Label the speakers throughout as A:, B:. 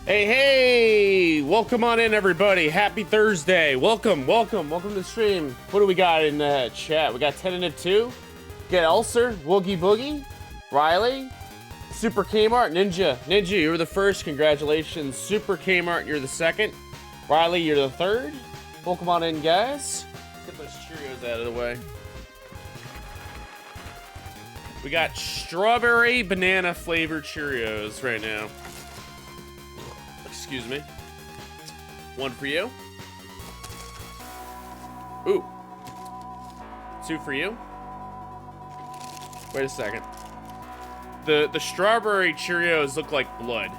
A: Hey, welcome on in, everybody. Happy Thursday. Welcome to the stream. What do we got in the chat? We got Tentative 2, Get Ulcer, Woogie Boogie, Riley, Super Kmart, Ninja, you were the first. Congratulations. Super Kmart, you're the second. Riley, you're the third. Welcome on in, guys. Let's get those Cheerios out of the way. We got strawberry banana flavored Cheerios right now. Excuse me. One for you. Ooh. Two for you. Wait a second. The strawberry Cheerios look like blood.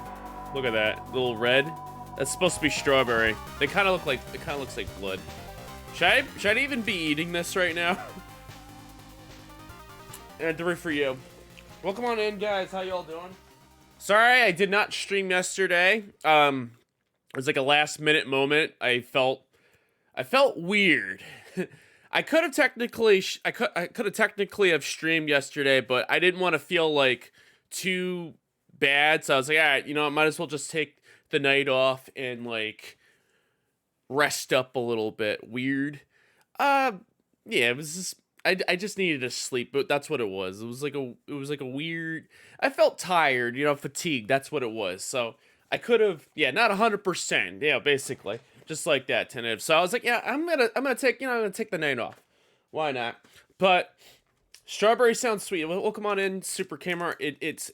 A: Look at that. Little red. That's supposed to be strawberry. They kind of look like, it kind of looks like blood. Should I even be eating this right now? And three for you. Welcome on in, guys. How y'all doing? Sorry, I did not stream yesterday. It was like a last minute moment. I felt weird. I could have technically have streamed yesterday, but I didn't want to feel like too bad. So I was like, all right, you know, I might as well just take the night off and like rest up a little bit. Weird. Yeah, it was just. I just needed to sleep, but that's what it was. It was like a weird. I felt tired, you know, fatigued. That's what it was. So I could have, yeah, not 100%, yeah, basically, just like that, tentative. So I was like, yeah, I'm gonna take the night off. Why not? But strawberry sounds sweet. Welcome on in, Super Kmart. It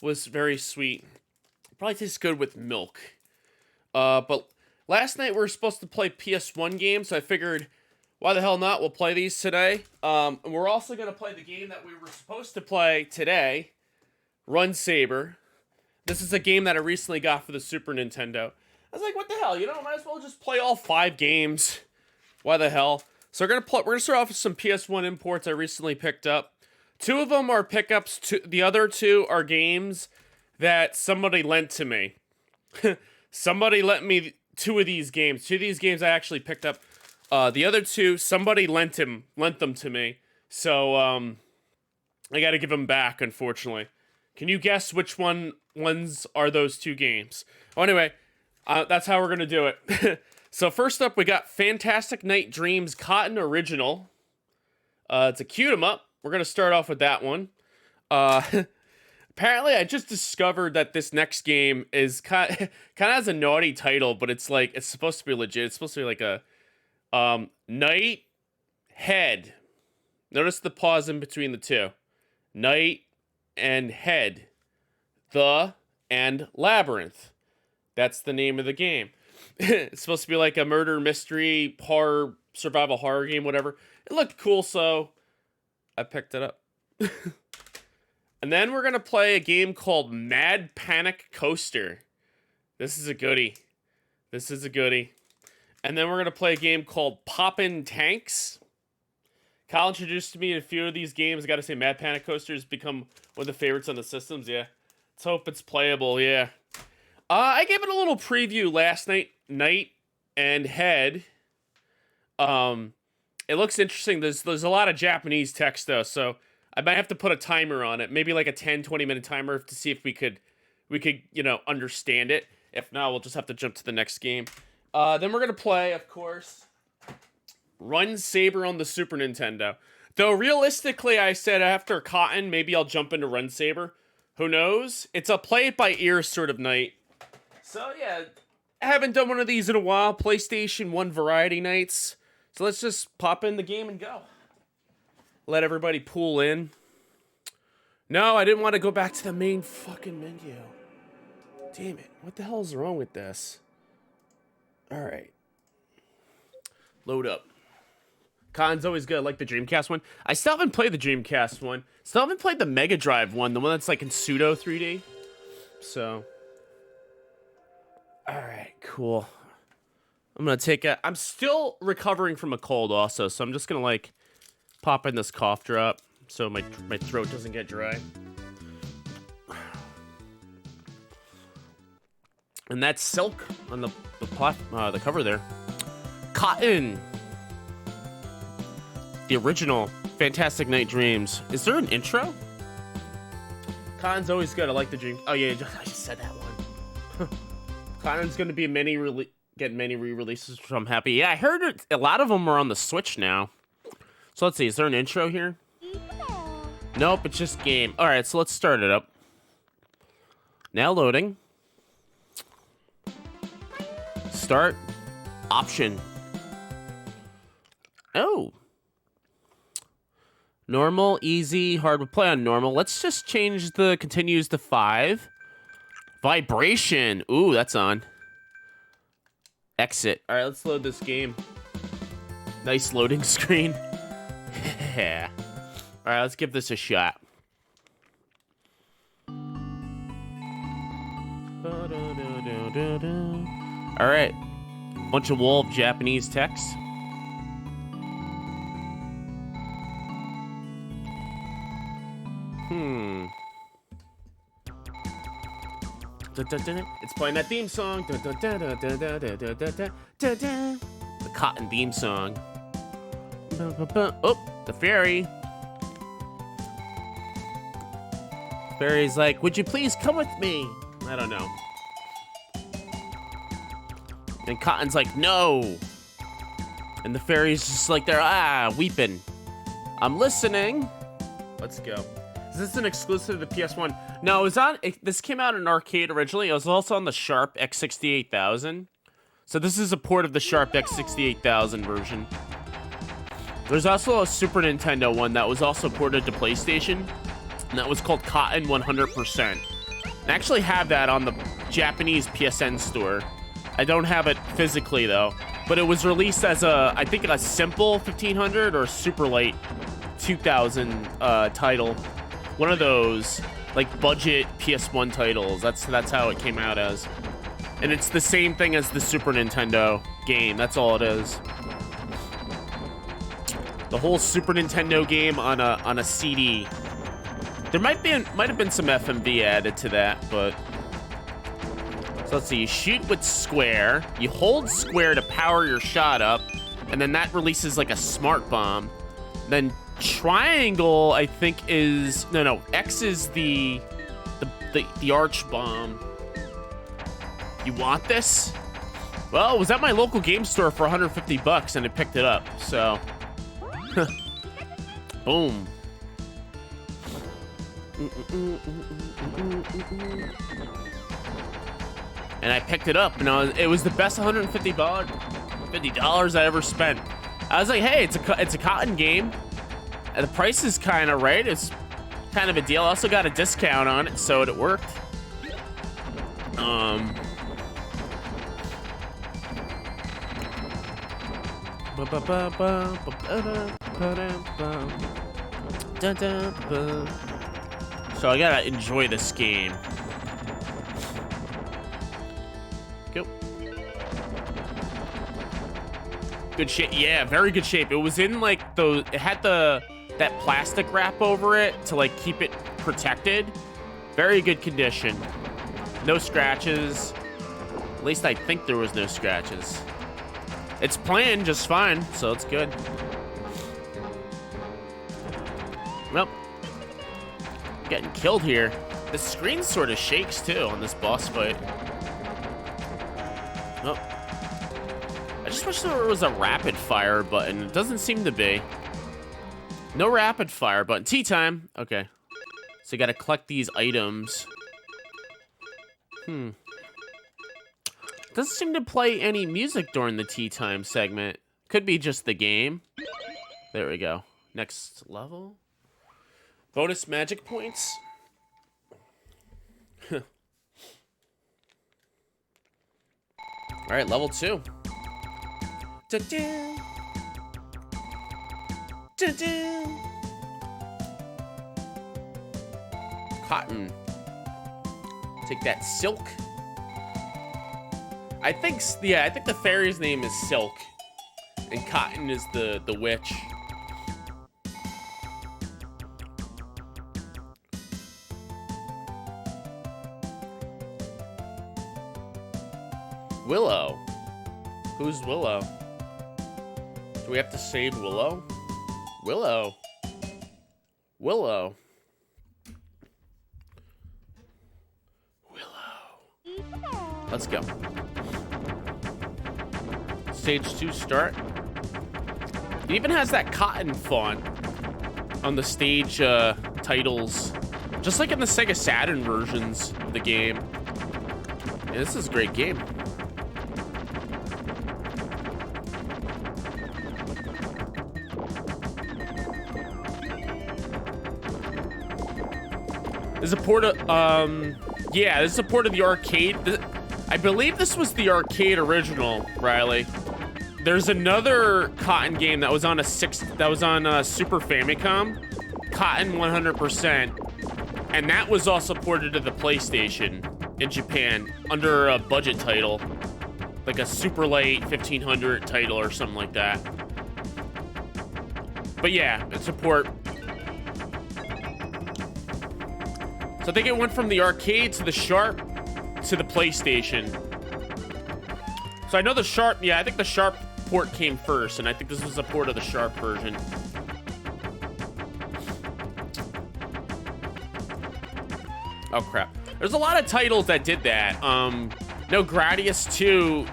A: was very sweet. Probably tastes good with milk. But last night we were supposed to play PS1 games, so I figured, why the hell not? We'll play these today. And we're also going to play the game that we were supposed to play today, Run Saber. This is a game that I recently got for the Super Nintendo. I was like, what the hell? You know, might as well just play all 5 games. Why the hell? So we're gonna start off with some PS1 imports I recently picked up. 2 of them are pickups. The other 2 are games that somebody lent to me. Somebody lent me 2 of these games. 2 of these games I actually picked up. The other 2, somebody lent them to me, so I got to give them back, unfortunately. Can you guess which ones are those 2 games? Oh, anyway, that's how we're gonna do it. So first up, we got Fantastic Night Dreams Cotton Original. It's a cute 'em up. We're gonna start off with that one. Apparently, I just discovered that this next game is kind of has a naughty title, but it's like it's supposed to be legit. It's supposed to be like a Night Head. Notice the pause in between the 2. Night and Head. The and Labyrinth. That's the name of the game. It's supposed to be like a murder mystery horror survival horror game, whatever. It looked cool, so I picked it up. And then we're gonna play a game called Mad Panic Coaster. This is a goodie. And then we're going to play a game called Poppin' Tanks. Kyle introduced me to a few of these games. I got to say, Mad Panic Coaster has become one of the favorites on the systems, yeah. Let's hope it's playable, yeah. I gave it a little preview last night, Night and Head. It looks interesting. There's a lot of Japanese text, though, so I might have to put a timer on it. Maybe like a 10-20 minute timer to see if we could, you know, understand it. If not, we'll just have to jump to the next game. Then we're going to play, of course, Run Saber on the Super Nintendo. Though, realistically, I said after Cotton, maybe I'll jump into Run Saber. Who knows? It's a play-it-by-ear sort of night. So, yeah, I haven't done one of these in a while. PlayStation 1 variety nights. So let's just pop in the game and go. Let everybody pool in. No, I didn't want to go back to the main fucking menu. Damn it. What the hell is wrong with this? Alright. Load up. Con's always good. I like the Dreamcast one. I still haven't played the Dreamcast one. Still haven't played the Mega Drive one. The one that's like in pseudo 3D. So. Alright, cool. I'm gonna take a... I'm still recovering from a cold also. So I'm just gonna like pop in this cough drop. So my throat doesn't get dry. And that's Silk on the cover there. Cotton. The original Fantastic Night Dreams. Is there an intro? Con's always good. I like the dream. Oh yeah, I just said that one. Cotton's gonna be get many re-releases, which I'm happy. Yeah, I heard a lot of them are on the Switch now. So let's see, is there an intro here? Nope, it's just game. All right, so let's start it up. Now loading. Start. Option. Oh. Normal, easy, hard to play on normal. Let's just change the continues to 5. Vibration. Ooh, that's on. Exit. All right, let's load this game. Nice loading screen. Yeah. All right, let's give this a shot. All right. Bunch of wall of Japanese text. It's playing that theme song. The Cotton theme song. Oh, the fairy. Fairy's like, would you please come with me? I don't know. And Cotton's like, no. And the fairy's just like, they're weeping. I'm listening. Let's go. Is this an exclusive to the PS1? No, this came out in arcade originally. It was also on the Sharp X68000. So this is a port of the Sharp X68000 version. There's also a Super Nintendo one that was also ported to PlayStation. And that was called Cotton 100%. I actually have that on the Japanese PSN store. I don't have it physically though. But it was released as I think a simple 1500 or super light 2000 title. One of those like budget PS1 titles. That's how it came out as. And it's the same thing as the Super Nintendo game. That's all it is. The whole Super Nintendo game on a CD. There might have been some FMV added to that, but so let's see. You shoot with square. You hold square to power your shot up, and then that releases like a smart bomb. Then triangle, I think, is no. X is the arch bomb. You want this? Well, it was at my local game store for 150 bucks, and I picked it up. So, boom. And I picked it up, and it was the best $50 I ever spent. I was like, hey, it's a Cotton game. And the price is kind of right. It's kind of a deal. I also got a discount on it, so it worked. So I gotta enjoy this game. Go. Good shape. Yeah, very good shape. It was in like it had that plastic wrap over it to like keep it protected. Very good condition. No scratches. At least I think there was no scratches. It's playing just fine, so it's good. Nope. Getting killed here. The screen sort of shakes too on this boss fight. Oh. I just wish there was a rapid fire button. It doesn't seem to be. No rapid fire button. Tea time. Okay. So you gotta collect these items. Doesn't seem to play any music during the tea time segment. Could be just the game. There we go. Next level. Bonus magic points. All right, level 2. Da-da. Da-da. Cotton. Take that silk. I think the fairy's name is Silk, and Cotton is the witch. Willow. Who's Willow? Do we have to save Willow? Willow. Willow. Willow. Let's go. Stage 2 start. It even has that cotton font on the stage titles, just like in the Sega Saturn versions of the game. Yeah, this is a great game. This is a port of, yeah, this is a port of the arcade. I believe this was the arcade original, Riley. There's another Cotton game that was on Super Famicom, Cotton 100%, and that was also ported to the PlayStation in Japan under a budget title, like a Super Light 1500 title or something like that. But yeah, it's a port. So I think it went from the arcade to the Sharp to the PlayStation. So I know the Sharp, yeah, I think the Sharp port came first, and I think this was a port of the Sharp version. Oh crap. There's a lot of titles that did that. No, Gradius 2.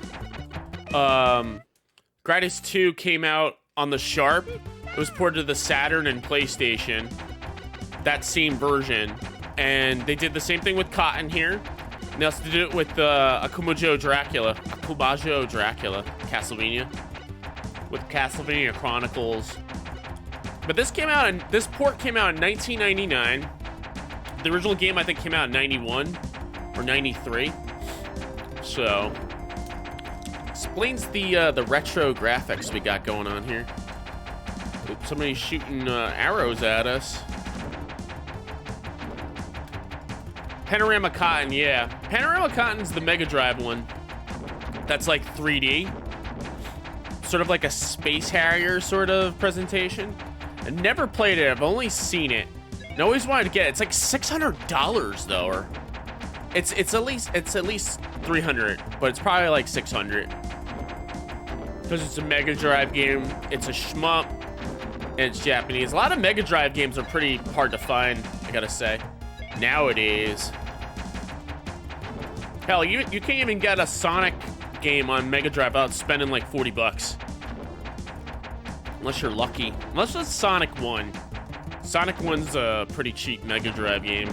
A: Gradius 2 came out on the Sharp. It was ported to the Saturn and PlayStation. That same version. And they did the same thing with Cotton here. And they also did it with Akumajo Dracula. Castlevania. With Castlevania Chronicles. But this port came out in 1999. The original game, I think, came out in 91 or 93. So, explains the retro graphics we got going on here. Oops, somebody's shooting arrows at us. Panorama Cotton, yeah. Panorama Cotton's the Mega Drive one. That's like 3D. Sort of like a Space Harrier sort of presentation. I never played it, I've only seen it. And I always wanted to get it. It's like $600 though, or it's at least $300, but it's probably like $600. Because it's a Mega Drive game, it's a shmup, and it's Japanese. A lot of Mega Drive games are pretty hard to find, I gotta say. Nowadays. Hell, you can't even get a Sonic game on Mega Drive without spending like 40 bucks. Unless you're lucky. Unless it's Sonic 1. Sonic 1's a pretty cheap Mega Drive game.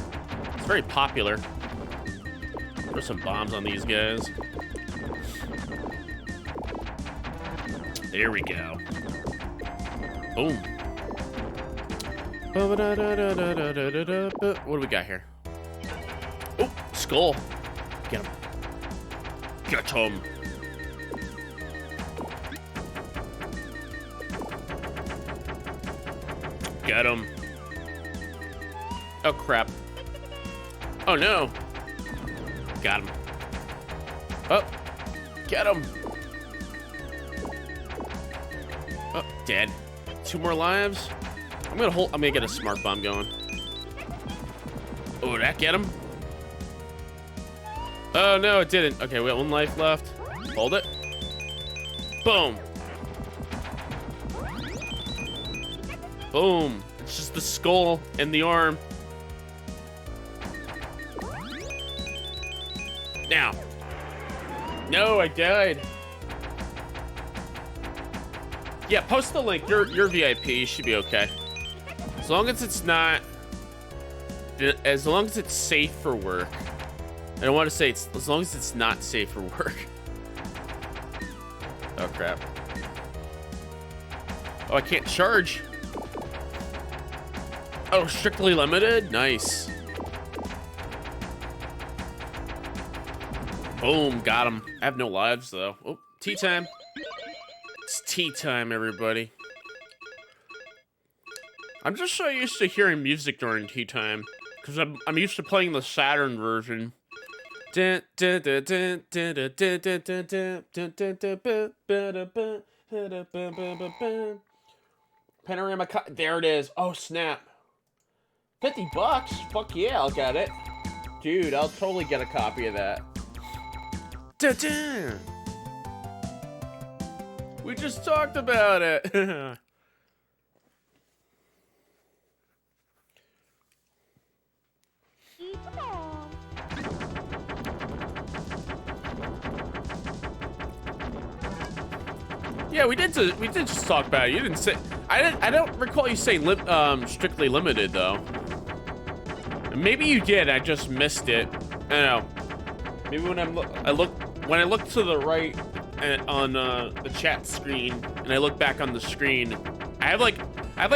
A: It's very popular. Throw some bombs on these guys. There we go. Boom. What do we got here? Oh, skull. Get him. Get him. Get him. Oh, crap. Oh, no. Got him. Oh, get him. Oh, dead. 2 more lives. I'm gonna get a smart bomb going. Oh, did that get him? Oh, no, it didn't. Okay, we got 1 life left. Hold it. Boom. Boom. It's just the skull and the arm. Now. No, I died. Yeah, post the link. You're VIP. You should be okay. As long as it's not... As long as it's safe for work. I don't want to say it's... As long as it's not safe for work. Oh, crap. Oh, I can't charge. Oh, strictly limited? Nice. Boom, got him. I have no lives, though. Oh, tea time. It's tea time, everybody. I'm just so used to hearing music during tea time, because I'm used to playing the Saturn version. Panorama cut. There it is. Oh, snap. 50 bucks? Fuck yeah, I'll get it. Dude, I'll totally get a copy of that. We just talked about it. Yeah, we did just talk about it. You didn't say. I don't recall you saying strictly limited though. Maybe you did. I just missed it. I don't know. Maybe when I look to the right on the chat screen and I look back on the screen, I have like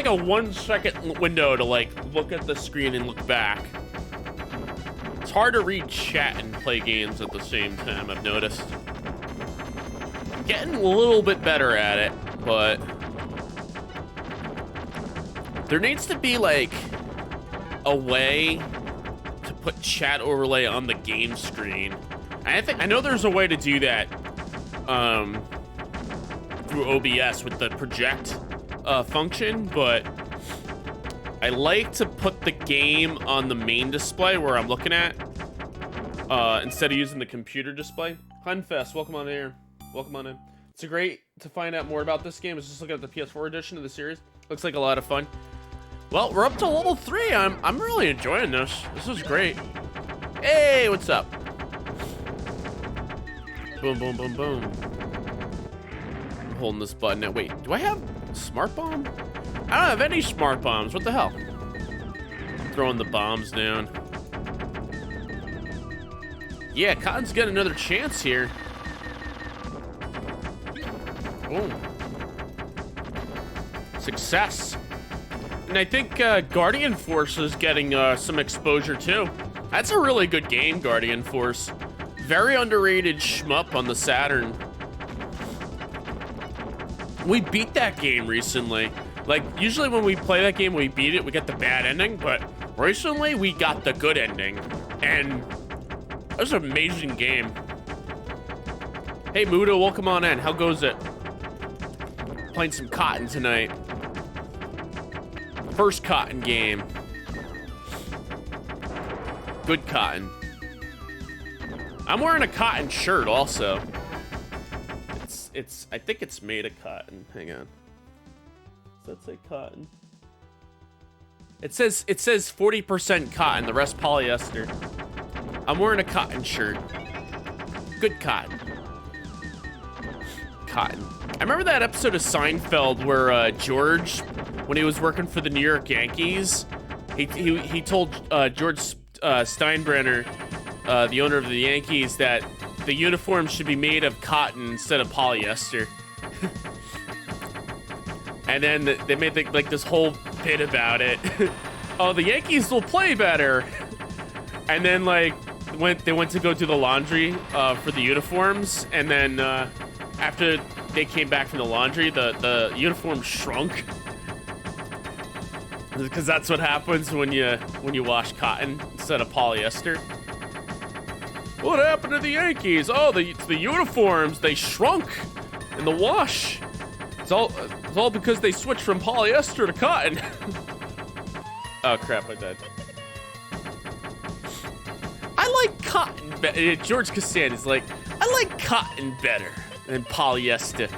A: a 1 second window to like look at the screen and look back. It's hard to read chat and play games at the same time, I've noticed. I'm getting a little bit better at it, but there needs to be like a way to put chat overlay on the game screen. I know there's a way to do that through OBS with the project function, but I like to put the game on the main display where I'm looking at instead of using the computer display. Hunfest, welcome on here. Welcome on in. It's great to find out more about this game. I was just looking at the PS4 edition of the series. Looks like a lot of fun. Well, we're up to level 3. I'm really enjoying this. This is great. Hey, what's up? Boom, boom, boom, boom. I'm holding this button now. Wait, do I have smart bomb? I don't have any smart bombs. What the hell? Throwing the bombs down. Yeah, Cotton's getting another chance here. Boom. Success. And I think Guardian Force is getting some exposure too. That's a really good game, Guardian Force. Very underrated shmup on the Saturn. We beat that game recently. Like, usually when we play that game, we beat it, we get the bad ending, but recently we got the good ending. And it was an amazing game. Hey, Muda, welcome on in. How goes it? Playing some Cotton tonight. First Cotton game. Good Cotton. I'm wearing a Cotton shirt also. I think it's made of cotton. Hang on. Does that say cotton? It says 40% cotton, the rest polyester. I'm wearing a Cotton shirt. Good Cotton. Cotton. I remember that episode of Seinfeld where George, when he was working for the New York Yankees, he told George Steinbrenner, the owner of the Yankees, that the uniforms should be made of cotton instead of polyester. And then they made like this whole bit about it. Oh, the Yankees will play better. And then like they went to go do the laundry for the uniforms, and then after they came back from the laundry, the uniform shrunk. Because that's what happens when you wash cotton instead of polyester. What happened to the Yankees? Oh, the uniforms, they shrunk in the wash. It's all because they switched from polyester to cotton. Oh crap, I died. I like cotton better. George Costanza's like, I like cotton better than polyester.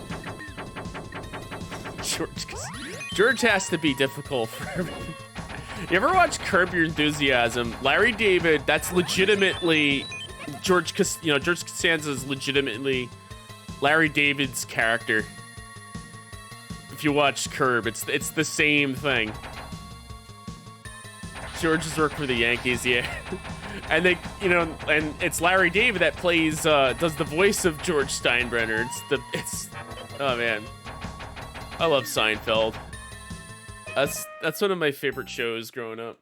A: George has to be difficult for everything. You ever watch Curb Your Enthusiasm? Larry David, that's legitimately George Costanza's legitimately Larry David's character. If you watch Curb, it's the same thing. George has worked for the Yankees, yeah. And they, and it's Larry David that plays, does the voice of George Steinbrenner. Oh man. I love Seinfeld. That's one of my favorite shows growing up.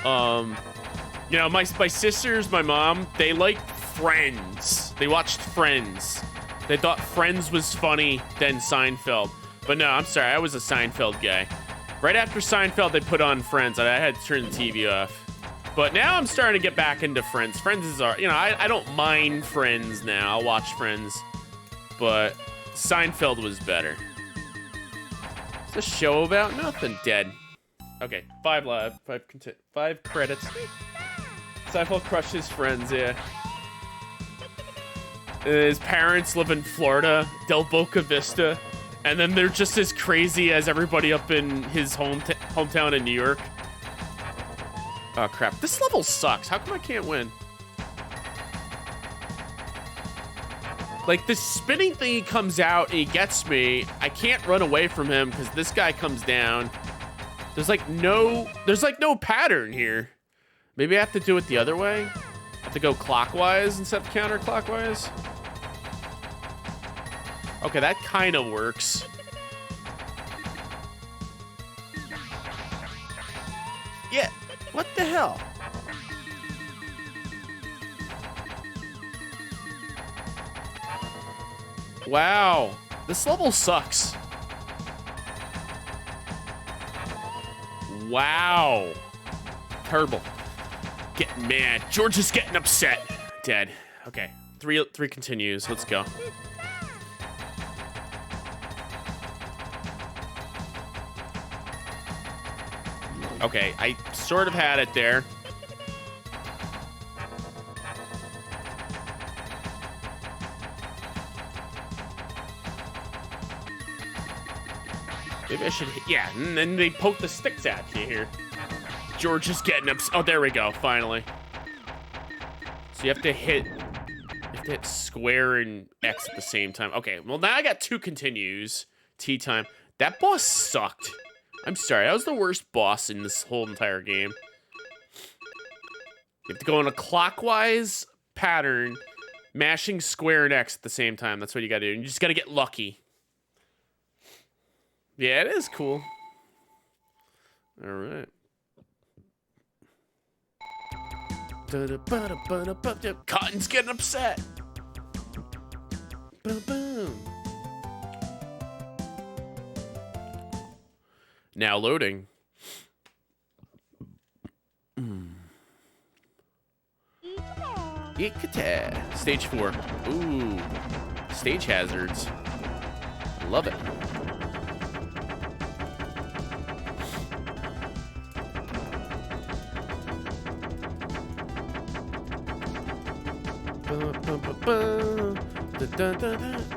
A: My sisters, my mom, they liked Friends. They watched Friends. They thought Friends was funny, then Seinfeld. But no, I'm sorry, I was a Seinfeld guy. Right after Seinfeld, they put on Friends, and I had to turn the TV off. But now I'm starting to get back into Friends. Friends is I don't mind Friends now. I'll watch Friends. But Seinfeld was better. It's a show about nothing. Dead. Okay, 5 live, 5 credits. Seinfeld crushed his friends, yeah. His parents live in Florida, Del Boca Vista, and then they're just as crazy as everybody up in his hometown in New York. Oh crap, this level sucks. How come I can't win? Like, the spinning thing comes out and he gets me. I can't run away from him because this guy comes down. There's like no pattern here. Maybe I have to do it the other way. I have to go clockwise instead of counterclockwise. Okay, that kind of works. Yeah, what the hell? Wow, this level sucks. Wow. Terrible. Getting mad. George is getting upset. Dead. Okay, three continues. Let's go. Okay, I sort of had it there. Maybe I should, yeah, and then they poke the sticks at you here. George is getting upset. Oh, there we go, finally. So you have to hit square and X at the same time. Okay, well now I got 2 continues. Tea time. That boss sucked. I'm sorry, that was the worst boss in this whole entire game. You have to go in a clockwise pattern, mashing square and X at the same time. That's what you gotta do. You just gotta get lucky. Yeah, it is cool. All right. Cotton's getting upset. Boom, boom. Now loading. Ikata. Stage 4. Ooh. Stage hazards. Love it.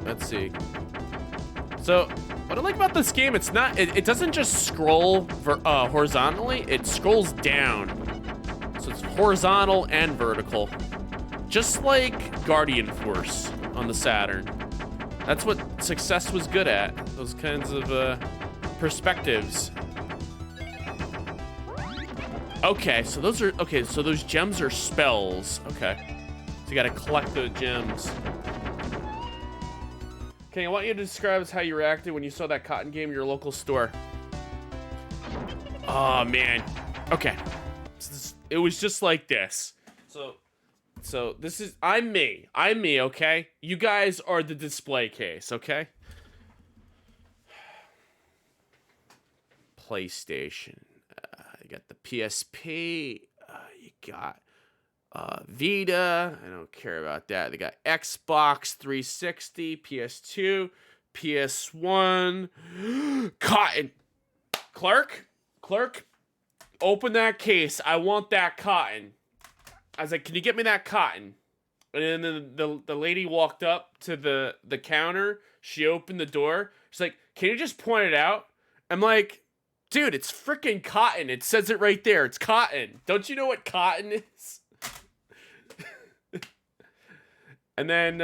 A: Let's see. So, what I like about this game, it doesn't just scroll horizontally, it scrolls down. So it's horizontal and vertical. Just like Guardian Force on the Saturn. That's what Success was good at. Those kinds of perspectives. Okay, so those gems are spells. Okay. So you gotta collect the gems. Okay, I want you to describe how you reacted when you saw that cotton game in your local store. Oh, man. Okay. It was just like this. So this is, I'm me, okay? You guys are the display case, okay? PlayStation. You got the PSP. You got Vita. I don't care about that. They got Xbox 360, PS2, PS1. Cotton. Clerk, open that case. I want that cotton. I was like, can you get me that cotton? And then the lady walked up to the counter. She opened the door. She's like, can you just point it out? I'm like, dude, it's freaking cotton. It says it right there. It's cotton. Don't you know what cotton is? And then,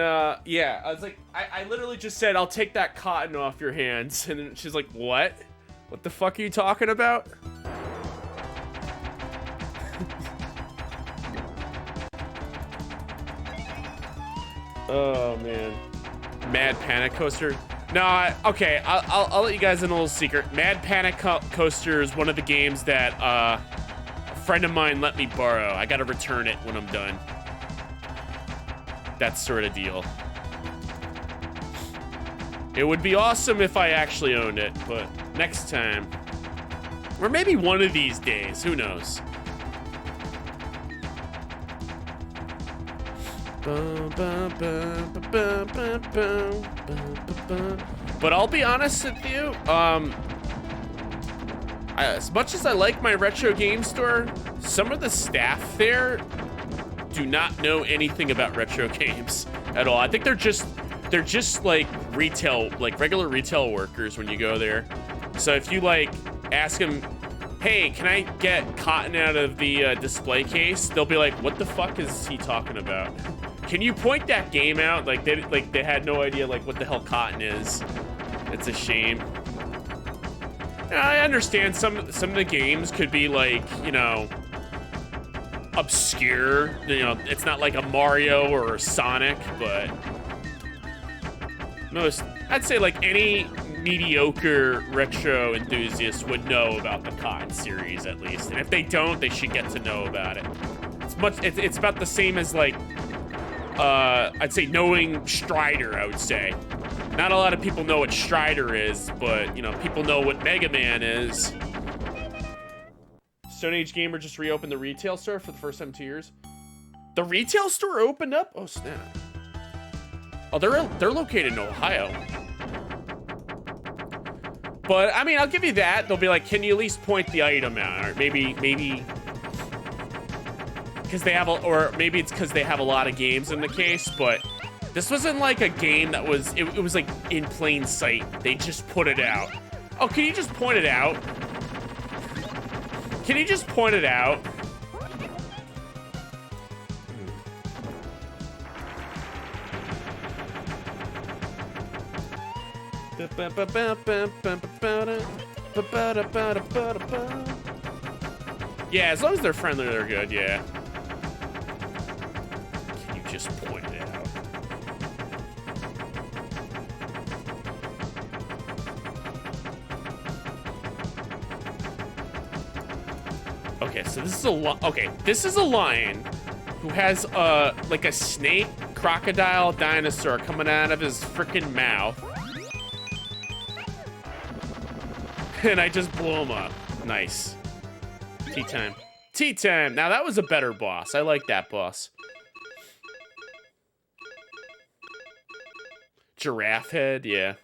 A: yeah, I was like, I literally just said, I'll take that cotton off your hands. And then she's like, what? What the fuck are you talking about? Oh, man. Mad Panic Coaster. No, okay, I'll let you guys in a little secret. Mad Panic Coaster is one of the games that a friend of mine let me borrow. I gotta return it when I'm done. That sort of deal. It would be awesome if I actually owned it, but next time. Or maybe one of these days, who knows? But I'll be honest with you, as much as I like my retro game store, some of the staff there do not know anything about retro games at all. I think they're just like retail, like regular retail workers when you go there. So if you like ask them, hey, can I get cotton out of the display case? They'll be like, what the fuck is he talking about? Can you point that game out? Like they had no idea like what the hell cotton is. It's a shame. I understand some of the games could be like, you know, obscure. You know, it's not like a Mario or a Sonic, but I'd say like any mediocre retro enthusiast would know about the Cotton series at least. And if they don't, they should get to know about it. It's about the same as like I'd say knowing Strider, I would say. Not a lot of people know what Strider is, but you know, people know what Mega Man is. Stone Age Gamer just reopened the retail store for the first time in 2 years. The retail store opened up? Oh snap. Oh, they're located in Ohio. But I mean, I'll give you that. They'll be like, can you at least point the item out? Or maybe because they have or maybe it's because they have a lot of games in the case, but this wasn't like a game that was, it was like in plain sight. They just put it out. Oh, can you just point it out? Can you just point it out? Yeah, as long as they're friendly, they're good, yeah. Can you just point it out? Okay, so this is a lion who has like a snake, crocodile, dinosaur coming out of his freaking mouth. And I just blew him up. Nice. Tea time. Tea time. Now that was a better boss. I like that boss. Giraffe head, yeah.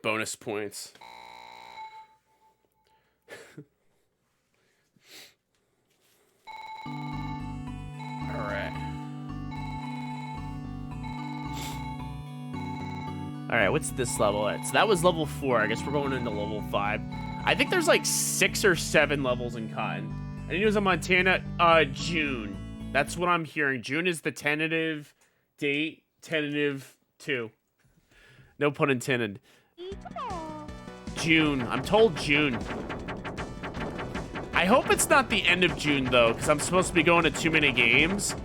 A: Bonus points. All right. All right, what's this level at? So that was level 4. I guess we're going into level 5. I think there's like 6 or 7 levels in Cotton. I think it was in Montana, June. That's what I'm hearing. June is the tentative date. Tentative 2. No pun intended. June. I'm told June. I hope it's not the end of June though, because I'm supposed to be going to too many games.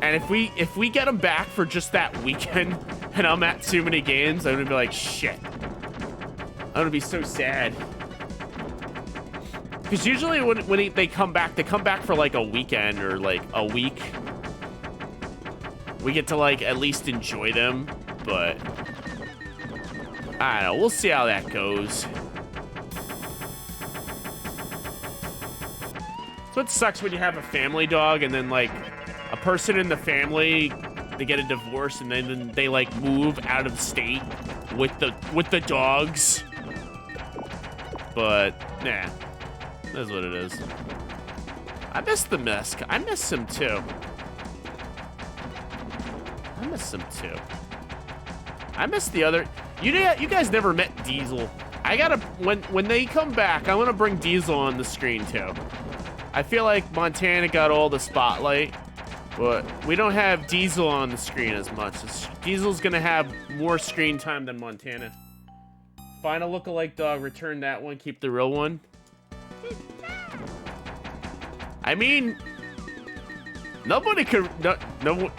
A: And if we get them back for just that weekend, and I'm at too many games, I'm gonna be like, shit. I'm gonna be so sad. Because usually when they come back for like a weekend or like a week. We get to like at least enjoy them, but I don't know. We'll see how that goes. So it sucks when you have a family dog and then like a person in the family, they get a divorce and then they like move out of state with the dogs. But nah, that's what it is. I miss the Misk. I miss him too. I miss him too. I miss the other. You guys never met Diesel. I gotta when they come back, I'm gonna bring Diesel on the screen too. I feel like Montana got all the spotlight. But we don't have Diesel on the screen as much. Diesel's gonna have more screen time than Montana. Find a lookalike dog, return that one, keep the real one. I mean, nobody could, no.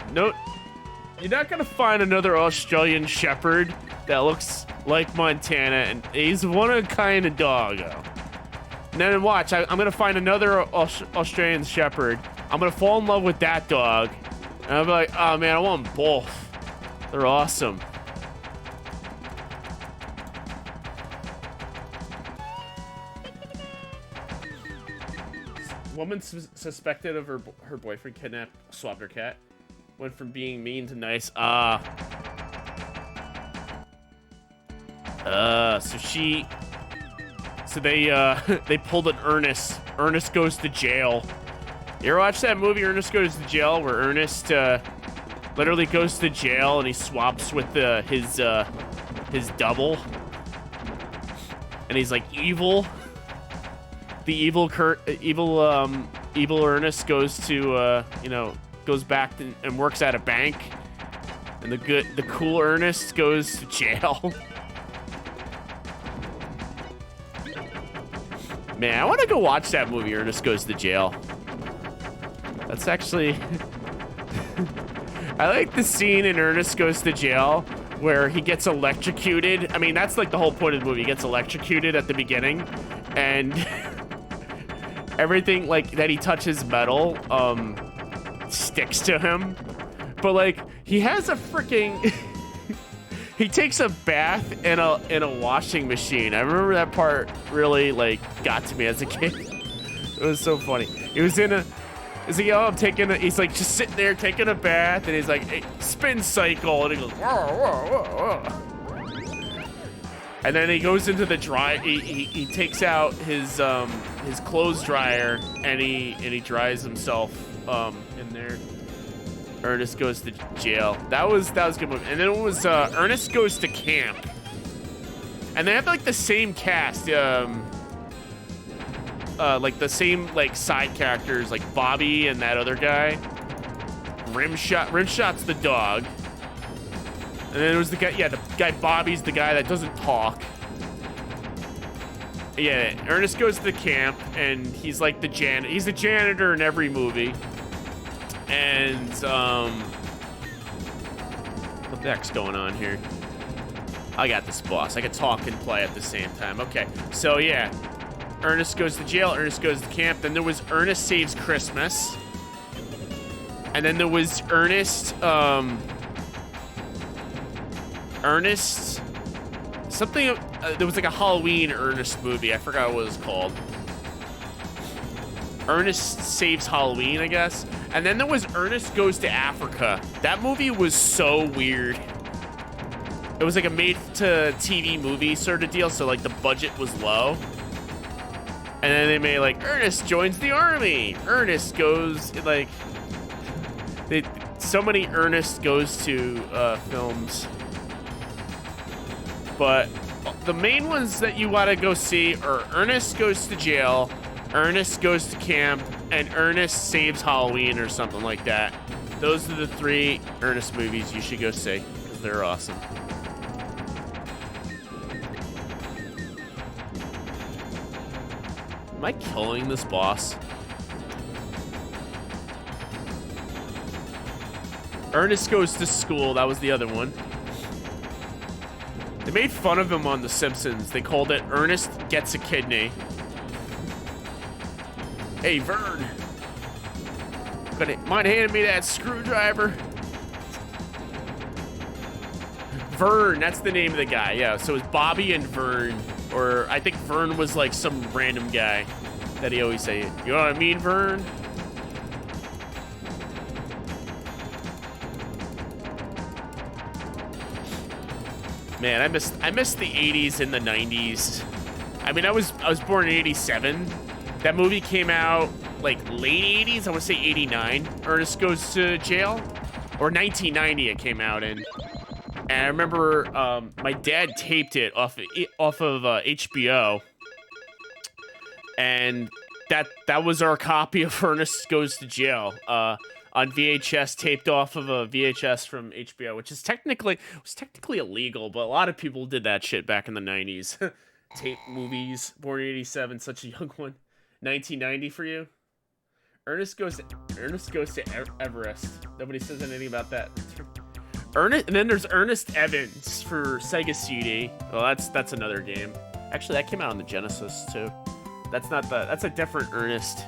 A: You're not gonna find another Australian Shepherd that looks like Montana, and he's one of a kind of dog. And then watch, I'm gonna find another Australian Shepherd. I'm gonna fall in love with that dog. And I'll be like, oh man, I want them both. They're awesome. Woman suspected of her boyfriend kidnapped, swapped her cat. Went from being mean to nice. So they pulled an Ernest. Ernest Goes to Jail. You ever watch that movie, Ernest Goes to Jail, where Ernest literally goes to jail and he swaps with his double, and he's like evil. the evil Ernest goes to goes back and works at a bank, and the cool Ernest goes to jail. Man, I want to go watch that movie, Ernest Goes to Jail. That's actually... I like the scene in Ernest Goes to Jail where he gets electrocuted. I mean, that's like the whole point of the movie. He gets electrocuted at the beginning, and everything like that he touches metal sticks to him. But like he has a freaking he takes a bath in a washing machine. I remember that part really like got to me as a kid. It was so funny. He was in a He's like, oh, he's like just sitting there taking a bath, and he's like, hey, spin cycle, and he goes, whoa, whoa, whoa, whoa. And then he goes into the dry, he takes out his clothes dryer, and he dries himself in there. Ernest Goes to Jail. That was a good movie. And then it was Ernest Goes to Camp. And they have like the same cast, like the same like side characters, like Bobby and that other guy. Rimshot's the dog. And then there was the guy Bobby's the guy that doesn't talk. Yeah, Ernest Goes to the Camp, and he's like he's the janitor in every movie. And what the heck's going on here? I got this, boss. I can talk and play at the same time. Okay, so yeah, Ernest Goes to Jail, Ernest Goes to Camp. Then there was Ernest Saves Christmas, and then there was Ernest something. There was like a Halloween Ernest movie. I forgot what it was called. Ernest Saves Halloween, I guess. And then there was Ernest Goes to Africa. That movie was so weird. It was like a made-to-TV movie sort of deal, so like the budget was low. And then they made like, Ernest joins the army. Ernest goes, like... so many Ernest Goes to films. But the main ones that you want to go see are Ernest Goes to Jail, Ernest Goes to Camp, and Ernest Saves Halloween or something like that. Those are the 3 Ernest movies you should go see, because they're awesome. Am I killing this boss? Ernest Goes to School, that was the other one. They made fun of him on The Simpsons. They called it Ernest Gets a Kidney. Hey, Vern. Mind handing me that screwdriver? Vern, that's the name of the guy, yeah. So it's Bobby and Vern. Or I think Vern was like some random guy that he always say, you know what I mean, Vern? Man, I missed the 80s and the 90s. I mean, I was born in 87. That movie came out like late 80s, I want to say 89. Ernest Goes to Jail, or 1990 it came out in. And I remember my dad taped it off of HBO, and that was our copy of Ernest Goes to Jail on VHS, taped off of a VHS from HBO, which was technically illegal, but a lot of people did that shit back in the 90s. Tape movies. Born in 87, such a young one. 1990 for you. Ernest Goes to Everest. Nobody says anything about that. And then there's Ernest Evans for Sega CD. Well, that's another game. Actually, that came out on the Genesis too. That's a different Ernest.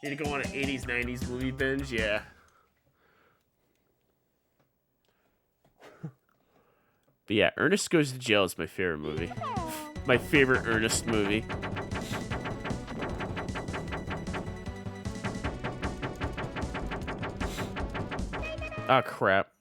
A: Need to go on an 80s, 90s movie binge? Yeah. But yeah, Ernest Goes to Jail is my favorite movie. My favorite Ernest movie. Oh, crap.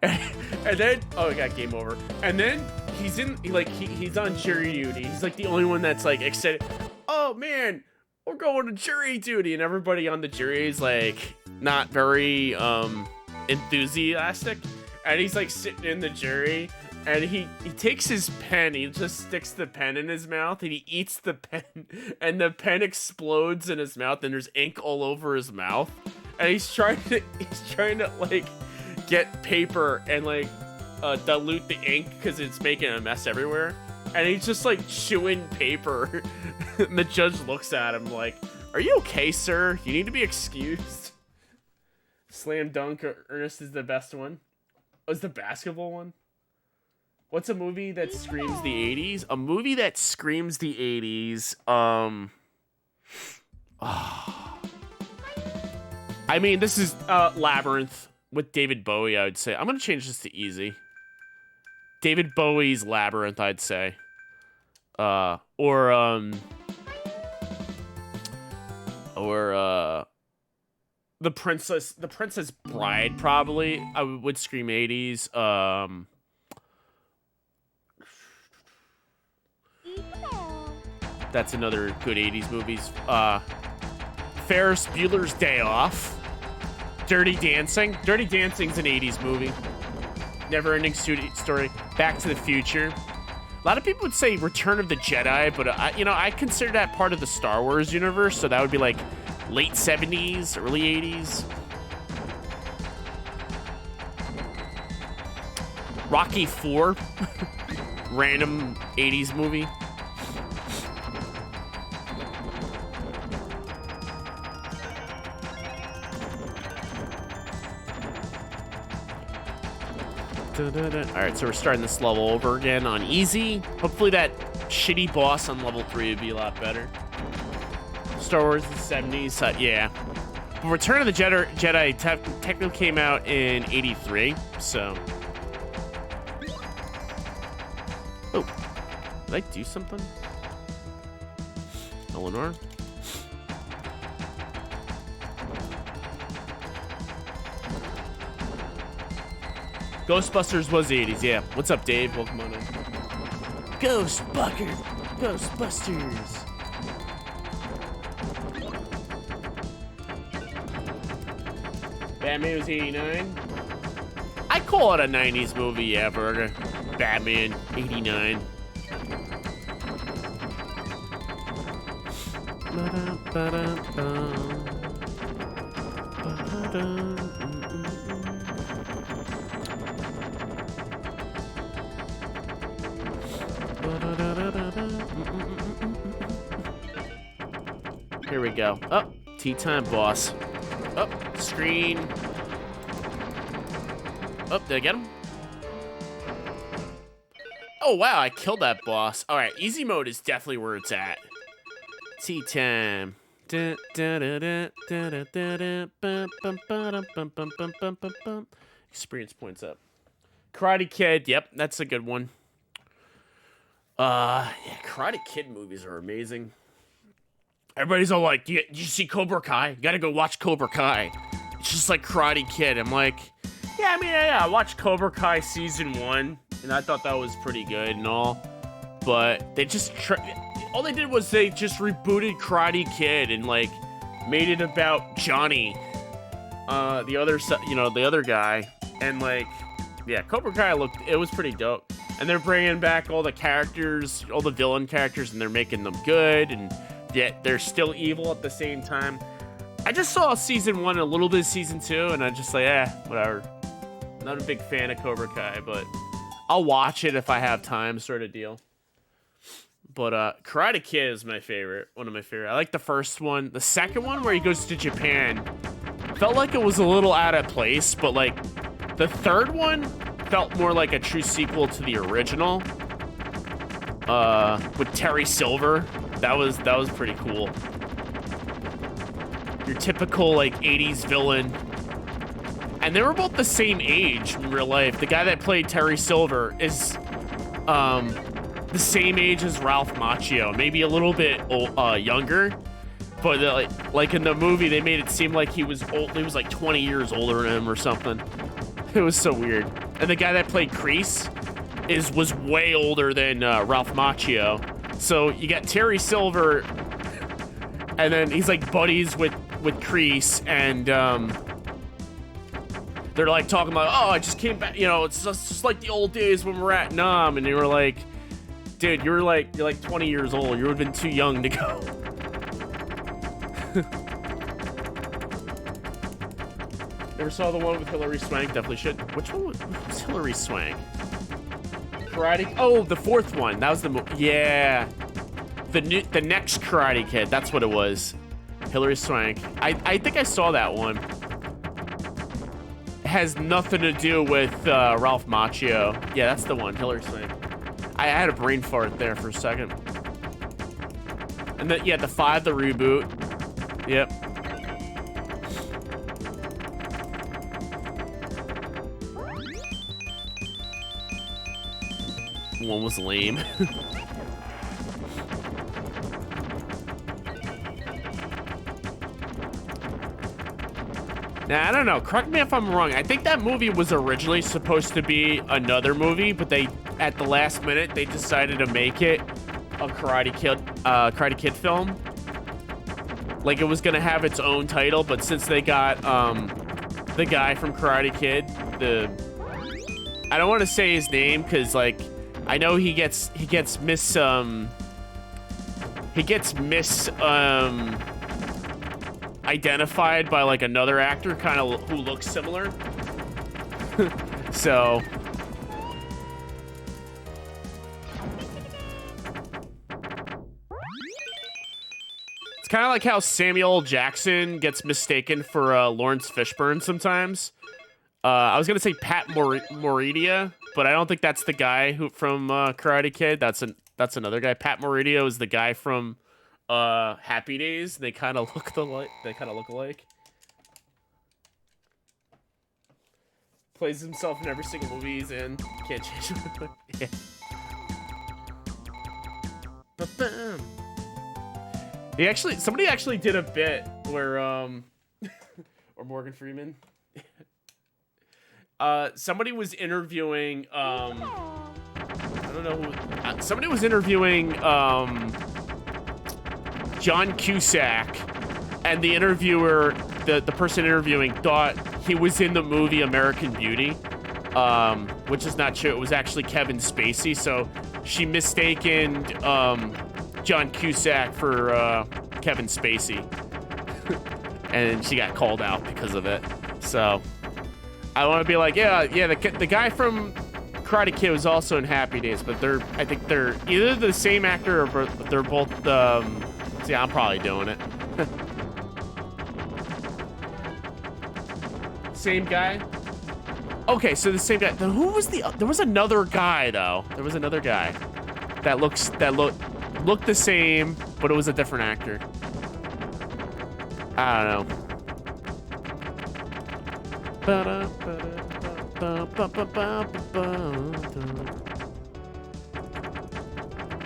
A: And then, oh, I got game over. And then he's on jury duty. He's like the only one that's like excited. Oh, man, we're going to jury duty. And everybody on the jury is like not very enthusiastic. And he's like sitting in the jury And he takes his pen, he just sticks the pen in his mouth, and he eats the pen, and the pen explodes in his mouth, and there's ink all over his mouth. And he's trying to like get paper and like dilute the ink because it's making a mess everywhere. And he's just like chewing paper. And the judge looks at him like, "Are you okay, sir? You need to be excused." Slam dunk, Ernest is the best one. Was the basketball one? What's a movie that screams the 80s? A movie that screams the 80s. I mean, this is Labyrinth with David Bowie, I would say. I'm going to change this to easy. David Bowie's Labyrinth, I'd say. Or The Princess Bride, probably. I would scream 80s. That's another good 80s movies. Ferris Bueller's Day Off. Dirty Dancing. Dirty Dancing's an 80s movie. Never-ending story. Back to the Future. A lot of people would say Return of the Jedi, but I consider that part of the Star Wars universe, so that would be like late 70s, early 80s. Rocky IV. Random 80s movie. Alright, so we're starting this level over again on easy. Hopefully that shitty boss on level 3 would be a lot better. Star Wars in the 70s, yeah. But Return of the Jedi technically came out in 83, so... Oh, did I do something? Eleanor? Ghostbusters was the 80s, yeah. What's up, Dave? Welcome on in. Ghostbusters. Batman was 89. I call it a 90s movie, yeah, Burger. Batman, 89. Here we go. Oh, tea time, boss. Oh, screen. Oh, did I get him? Oh, wow, I killed that boss. All right, easy mode is definitely where it's at. Tea time. Experience points up. Karate Kid, yep, that's a good one. Yeah, Karate Kid movies are amazing. Everybody's all like, did you see Cobra Kai? You gotta go watch Cobra Kai. It's just like Karate Kid. I'm like, yeah, I mean, yeah, I watched Cobra Kai season 1, and I thought that was pretty good and all. But they just, all they did was they just rebooted Karate Kid and like made it about Johnny, the other guy, and like, yeah, Cobra Kai it was pretty dope. And they're bringing back all the characters, all the villain characters, and they're making them good, and yet they're still evil at the same time. I just saw season 1 and a little bit of season 2, and I'm just like, whatever. Not a big fan of Cobra Kai, but I'll watch it if I have time, sort of deal. But Karate Kid is my favorite, one of my favorite. I like the first one. The second one, where he goes to Japan, felt like it was a little out of place, but like the third one felt more like a true sequel to the original. With Terry Silver. That was pretty cool. Your typical like 80s villain. And they were both the same age in real life. The guy that played Terry Silver is the same age as Ralph Macchio, maybe a little bit younger. But like in the movie, they made it seem like he was old. He was like 20 years older than him or something. It was so weird. And the guy that played Kreese was way older than Ralph Macchio. So you got Terry Silver, and then he's like buddies with Kreese, and they're like talking like, oh, I just came back, you know, it's just like the old days when we're at Nam, and you were like, dude, you're like 20 years old. You would have been too young to go. Never saw the one with Hilary Swank. Definitely should. Which one was Hilary Swank? Karate. Oh, the fourth one. That was the yeah. The next Karate Kid. That's what it was. Hilary Swank. I think I saw that one. It has nothing to do with Ralph Macchio. Yeah, that's the one. Hilary Swank. I had a brain fart there for a second. And yeah, the 5, the reboot. Yep. One was lame. Now, I don't know. Correct me if I'm wrong. I think that movie was originally supposed to be another movie, but they, at the last minute, they decided to make it a Karate Kid film. Like, it was gonna have its own title, but since they got the guy from Karate Kid, I don't want to say his name because, like, I know he gets identified by like another actor kind of who looks similar. So it's kind of like how Samuel L. Jackson gets mistaken for Lawrence Fishburne sometimes. I was gonna say Pat Morita, but I don't think that's the guy who from Karate Kid. That's another guy. Pat Morita is the guy from Happy Days. They kind of look alike. Plays himself in every single movie he's in. Can't change it. Yeah. Somebody actually did a bit where or Morgan Freeman. Somebody was interviewing I don't know who. Somebody was interviewing John Cusack, and the interviewer, the person interviewing, thought he was in the movie American Beauty, which is not true. It was actually Kevin Spacey, so she mistaken John Cusack for Kevin Spacey, and she got called out because of it. So I want to be like, yeah, the guy from Karate Kid was also in Happy Days, but I think they're either the same actor or they're both. See, I'm probably doing it. Same guy? Okay, so the same guy. Then who was there was another guy though. There was another guy that looked the same, but it was a different actor. I don't know.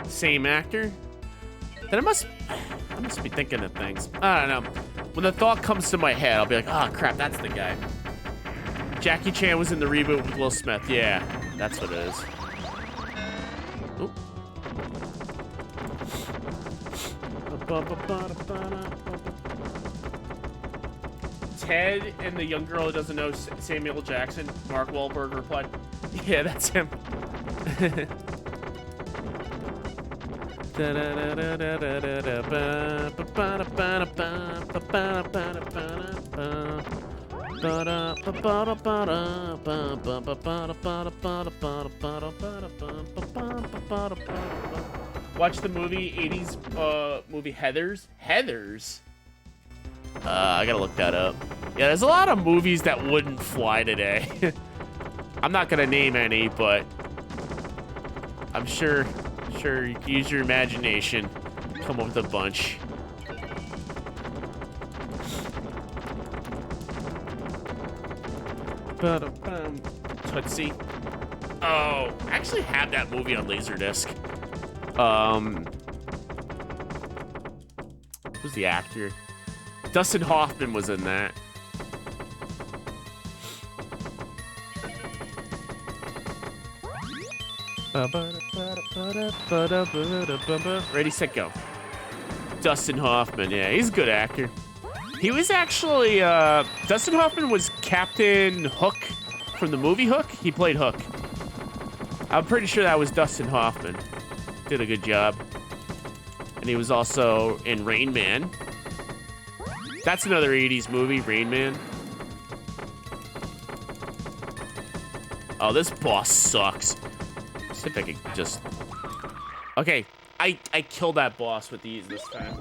A: Same actor? Then I must be thinking of things. I don't know. When the thought comes to my head, I'll be like, oh crap, that's the guy. Jackie Chan was in the reboot with Will Smith. Yeah, that's what it is. Oop. Ted and the young girl who doesn't know Samuel L. Jackson, Mark Wahlberg replied, yeah, that's him. Watch the movie 80s movie Heathers. Heathers? I gotta look that up. Yeah, there's a lot of movies that wouldn't fly today. I'm not gonna name any, but I'm sure you can use your imagination. Come up with a bunch. Tootsie. Oh, I actually have that movie on Laserdisc. Who's the actor? Dustin Hoffman was in that. Ready, set, go. Dustin Hoffman, yeah, he's a good actor. He was actually, Dustin Hoffman was Captain Hook from the movie Hook. He played Hook. I'm pretty sure that was Dustin Hoffman. Did a good job. And he was also in Rain Man. That's another 80s movie, Rain Man. Oh, this boss sucks. Let's see if I can just... Okay, I killed that boss with ease this time.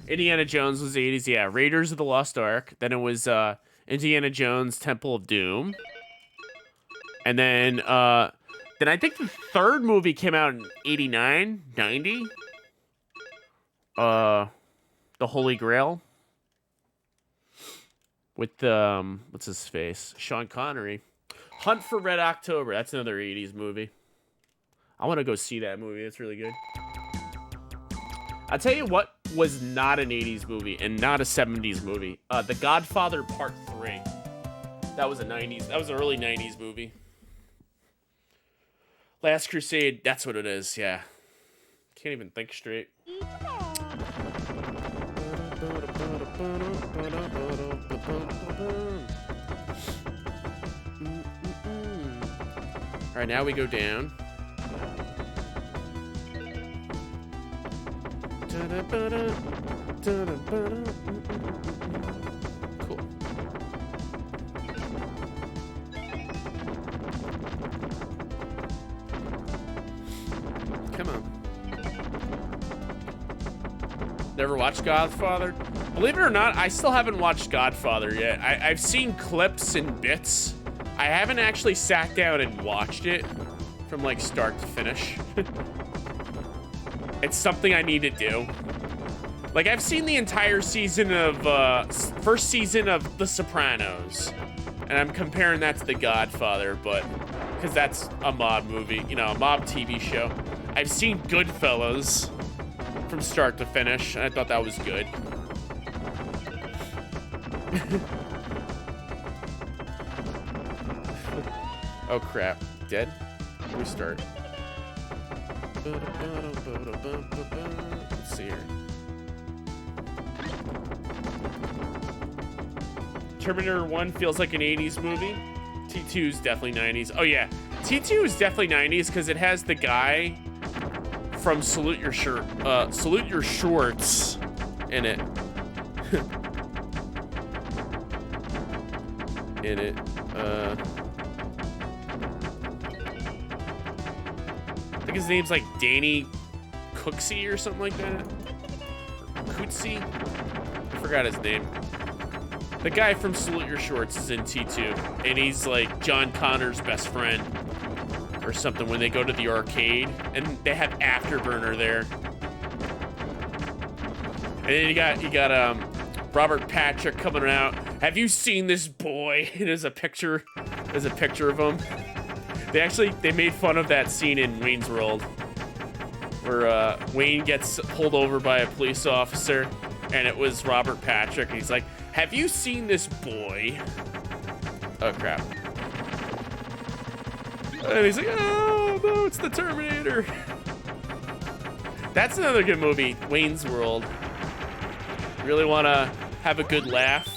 A: Indiana Jones was 80s, yeah. Raiders of the Lost Ark. Then it was Indiana Jones, Temple of Doom. And then I think the third movie came out in 89, 90. The Holy Grail. With, what's his face? Sean Connery. Hunt for Red October. That's another 80s movie. I want to go see that movie. It's really good. I'll tell you what was not an 80s movie and not a 70s movie. The Godfather Part 3. That was a 90s. That was an early 90s movie. Last Crusade. That's what it is. Yeah. Can't even think straight. All right, now we go down. Cool. Come on. Never watched Godfather? Believe it or not, I still haven't watched Godfather yet. I've seen clips and bits. I haven't actually sat down and watched it from like start to finish. It's something I need to do. Like, I've seen the entire season of, first season of The Sopranos. And I'm comparing that to The Godfather, but, because that's a mob movie, you know, a mob TV show. I've seen Goodfellas from start to finish, and I thought that was good. Oh crap, dead? Restart. Let's see here. Terminator 1 feels like an 80s movie. T2 is definitely 90s. Oh yeah, T2 is definitely 90s because it has the guy from Salute Your Shorts in it. I think his name's like Danny Cooksey or something like that. Cootsey? I forgot his name. The guy from Salute Your Shorts is in T2, and he's like John Connor's best friend or something when they go to the arcade, and they have Afterburner there. And then you got Robert Patrick coming out. Have you seen this boy? There's a picture of him. They made fun of that scene in Wayne's World where Wayne gets pulled over by a police officer, and it was Robert Patrick, and he's like, have you seen this boy? Oh crap. And he's like, oh no, it's the Terminator. That's another good movie, Wayne's World. Really want to have a good laugh.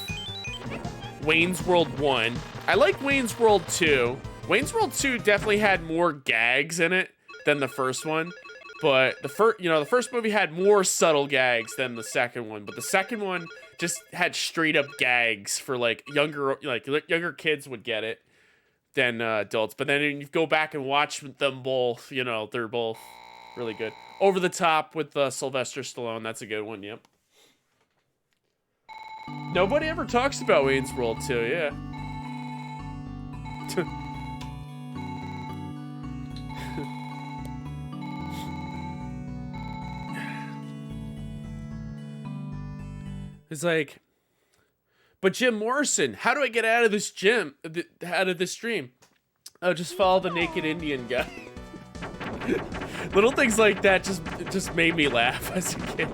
A: Wayne's World 1. I like Wayne's World 2. Wayne's World 2 definitely had more gags in it than the first one, but the first movie had more subtle gags than the second one, but the second one just had straight up gags for like younger kids would get it than adults. But then you go back and watch them both, you know, they're both really good. Over the Top with Sylvester Stallone, that's a good one, yep. Nobody ever talks about Wayne's World 2, yeah. It's like, but Jim Morrison, how do I get out of this out of this stream? Oh, just follow the naked Indian guy. Little things like that just made me laugh as a kid.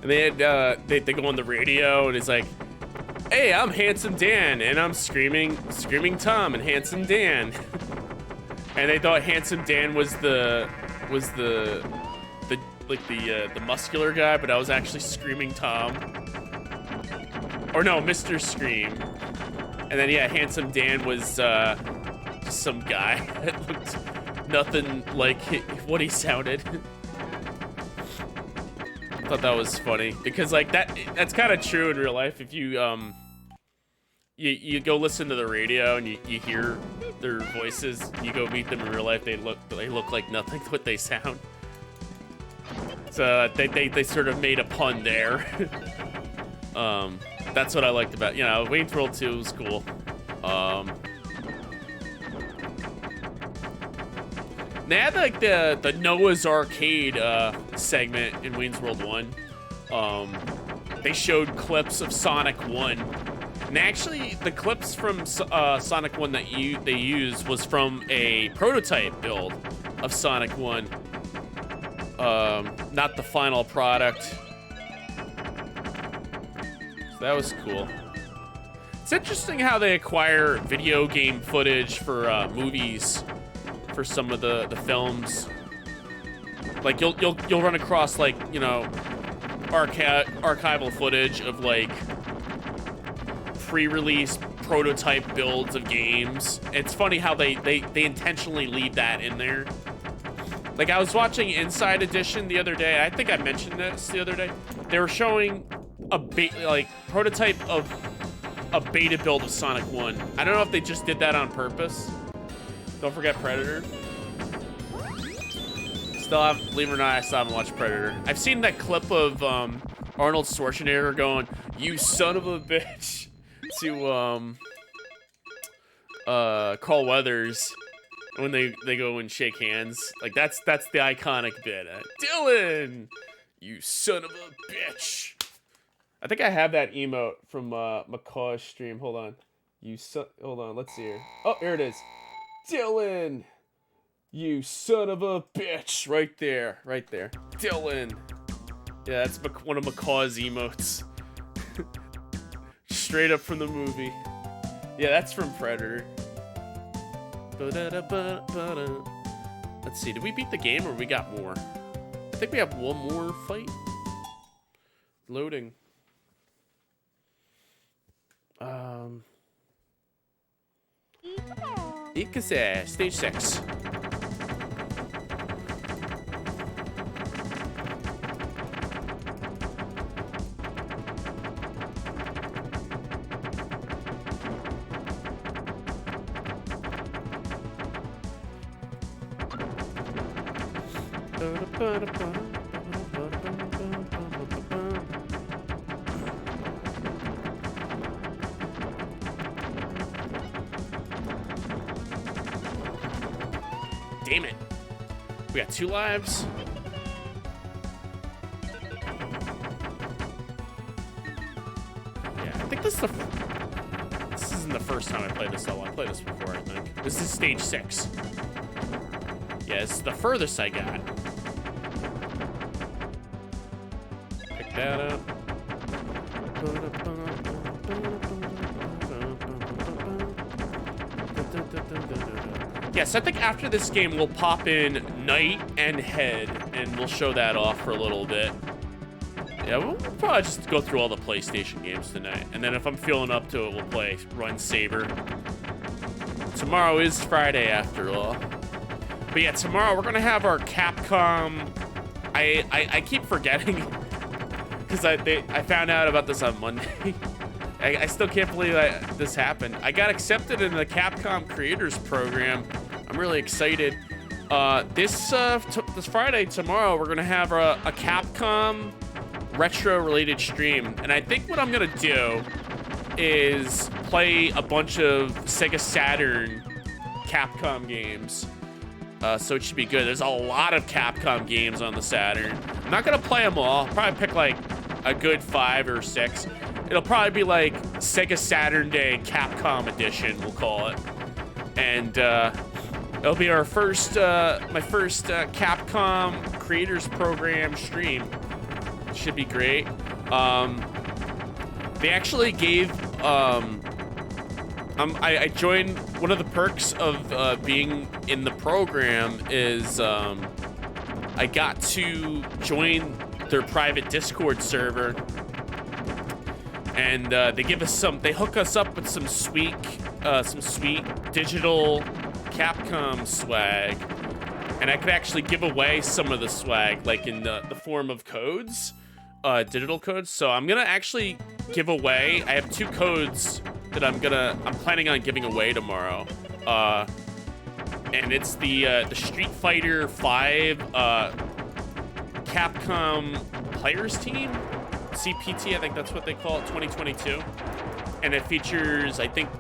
A: And they had they go on the radio, and it's like, "Hey, I'm Handsome Dan, and I'm screaming Tom and Handsome Dan." And they thought Handsome Dan was the muscular guy, but I was actually Screaming Tom. Or no, Mr. Scream. And then yeah, Handsome Dan was just some guy that looked nothing like what he sounded. I thought that was funny because like that's kind of true in real life. If you you go listen to the radio and you hear their voices, you go meet them in real life, they look like nothing what they sound. So they sort of made a pun there. That's what I liked about, you know, Wayne's World 2 was cool. They had like the Noah's Arcade segment in Wayne's World 1. They showed clips of Sonic 1. And actually, the clips from Sonic 1 that they used was from a prototype build of Sonic 1. Not the final product. So that was cool. It's interesting how they acquire video game footage for movies, for some of the films. Like you'll run across like, you know, archival footage of like pre-release prototype builds of games. It's funny how they intentionally leave that in there. Like I was watching Inside Edition the other day. I think I mentioned this the other day. They were showing a prototype of a beta build of Sonic 1. I don't know if they just did that on purpose. Don't forget Predator. Believe it or not, I still haven't watched Predator. I've seen that clip of Arnold Schwarzenegger going, "You son of a bitch," to Carl Weathers when they go and shake hands. Like that's the iconic bit. Dylan, you son of a bitch. I think I have that emote from McCaw's stream. Hold on. Hold on. Let's see here. Oh, here it is. Dylan, you son of a bitch. Right there. Right there. Dylan. Yeah, that's one of McCaw's emotes. Straight up from the movie. Yeah, that's from Predator. Let's see. Did we beat the game or we got more? I think we have one more fight. Loading. Ikaze, stage 6. Damn it. We got 2 lives. Yeah, I think this isn't the first time I played this level. I played this before, I think. This is stage 6. Yeah, this is the furthest I got. Pick that up. Yes, I think after this game we'll pop in Knight and Head, and we'll show that off for a little bit. Yeah, we'll probably just go through all the PlayStation games tonight, and then if I'm feeling up to it, we'll play Run Saber. Tomorrow is Friday after all. But yeah, tomorrow we're gonna have our Capcom. I keep forgetting because I found out about this on Monday. I still can't believe that this happened. I got accepted in the Capcom Creators Program. I'm really excited. This Friday, tomorrow, we're gonna have a Capcom retro-related stream, and I think what I'm gonna do is play a bunch of Sega Saturn Capcom games. So it should be good. There's a lot of Capcom games on the Saturn. I'm not gonna play them all. I'll probably pick like a good 5 or 6. It'll probably be like Sega Saturn Day Capcom Edition, we'll call it. And it'll be our first, my first Capcom Creators Program stream. should be great. They actually gave I joined. One of the perks of being in the program is I got to join their private Discord server, and they give us they hook us up with some sweet digital Capcom swag, and I could actually give away some of the swag, like in the form of codes, digital codes. So I'm gonna actually give away. I have 2 codes that I'm planning on giving away tomorrow, and it's the Street Fighter 5 Capcom Players Team, CPT, I think that's what they call it, 2022, and it features, I think,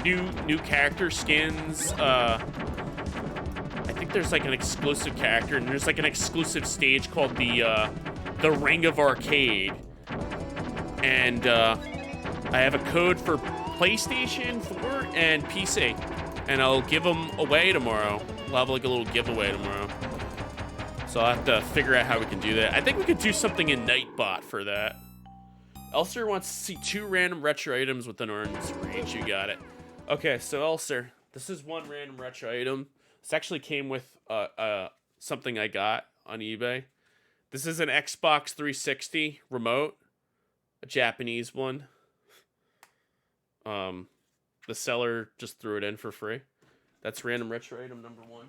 A: new character skins. I think there's like an exclusive character, and there's like an exclusive stage called the Ring of Arcade, and I have a code for PlayStation 4 and PC, and I'll give them away tomorrow. We'll have like a little giveaway tomorrow. So I'll have to figure out how we can do that. I think we could do something in Nightbot for that. Elser wants to see 2 random retro items within Orange's range. You got it. Okay, so Elser, this is 1 random retro item. This actually came with something I got on eBay. This is an Xbox 360 remote, a Japanese one. The seller just threw it in for free. That's random retro item number 1.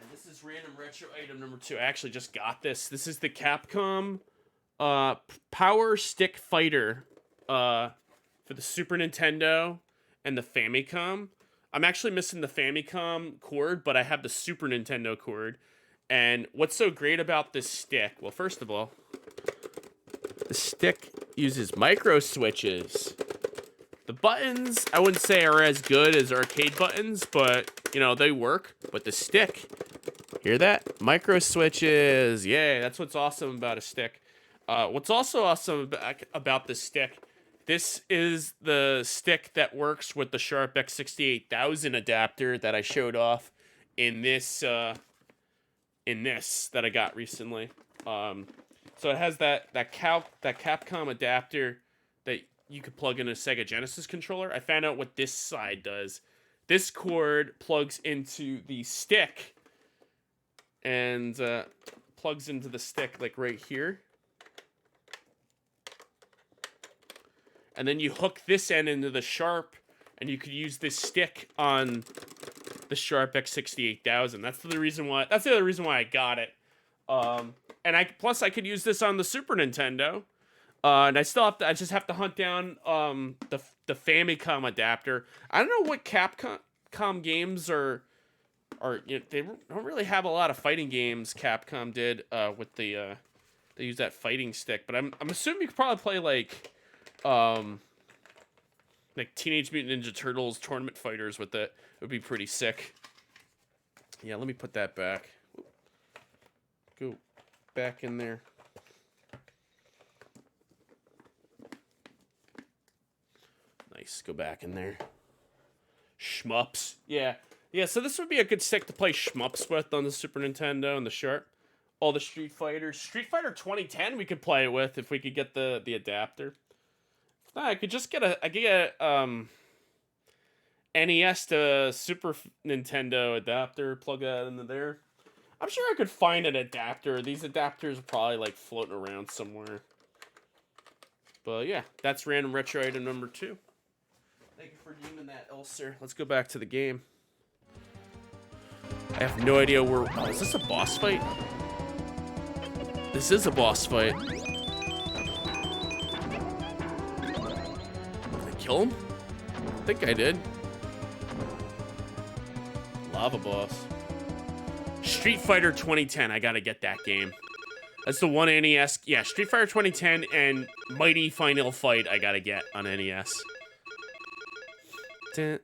A: And this is random retro item number 2. I actually just got this. This is the Capcom Power Stick Fighter for the Super Nintendo and the Famicom. I'm actually missing the Famicom cord, but I have the Super Nintendo cord. And what's so great about this stick? Well, first of all, the stick uses micro switches. The buttons, I wouldn't say are as good as arcade buttons, but, you know, they work. But the stick, hear that? Micro switches. Yeah, that's what's awesome about a stick. What's also awesome about this stick, this is the stick that works with the Sharp X68000 adapter that I showed off in this that I got recently. So it has that Capcom adapter that you could plug in a Sega Genesis controller. I found out what this side does. This cord plugs into the stick and plugs into the stick like right here. And then you hook this end into the Sharp, and you could use this stick on the Sharp X68000. That's the other reason why I got it. And I could use this on the Super Nintendo. And I just have to hunt down the Famicom adapter. I don't know what Capcom games are they don't really have a lot of fighting games. Capcom did with the they use that fighting stick, but I'm assuming you could probably play like Teenage Mutant Ninja Turtles Tournament Fighters with it. It would be pretty sick. Yeah, let me put that back. Go back in there. Nice, go back in there. Shmups. Yeah, so this would be a good stick to play shmups with on the Super Nintendo and the Sharp. All the Street Fighters. Street Fighter 2010 we could play it with if we could get the adapter. I could just get NES to Super Nintendo adapter, plug that into there. I'm sure I could find an adapter. These adapters are probably like floating around somewhere. But yeah, that's random retro item number 2. Thank you for deeming that, Ulcer. Let's go back to the game. I have no idea where... Oh, is this a boss fight? This is a boss fight. Did I kill him? I think I did. Lava boss. Street Fighter 2010. I gotta get that game. That's the one NES. Yeah, Street Fighter 2010 and Mighty Final Fight I gotta get on NES. Did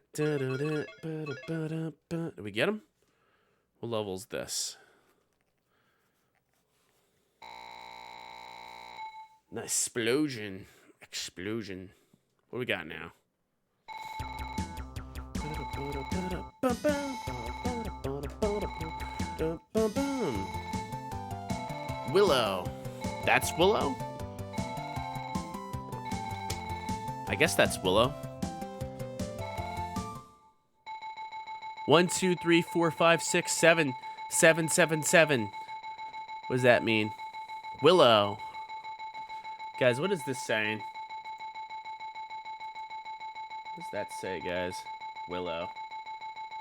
A: we get him? What level's this? Nice explosion. Explosion. What do we got now? Willow. That's Willow? I guess that's Willow. 1, 2, 3, 4, 5, 6, 7, 7, 7, 7. What does that mean? Willow. Guys, what is this saying? What does that say, guys? Willow.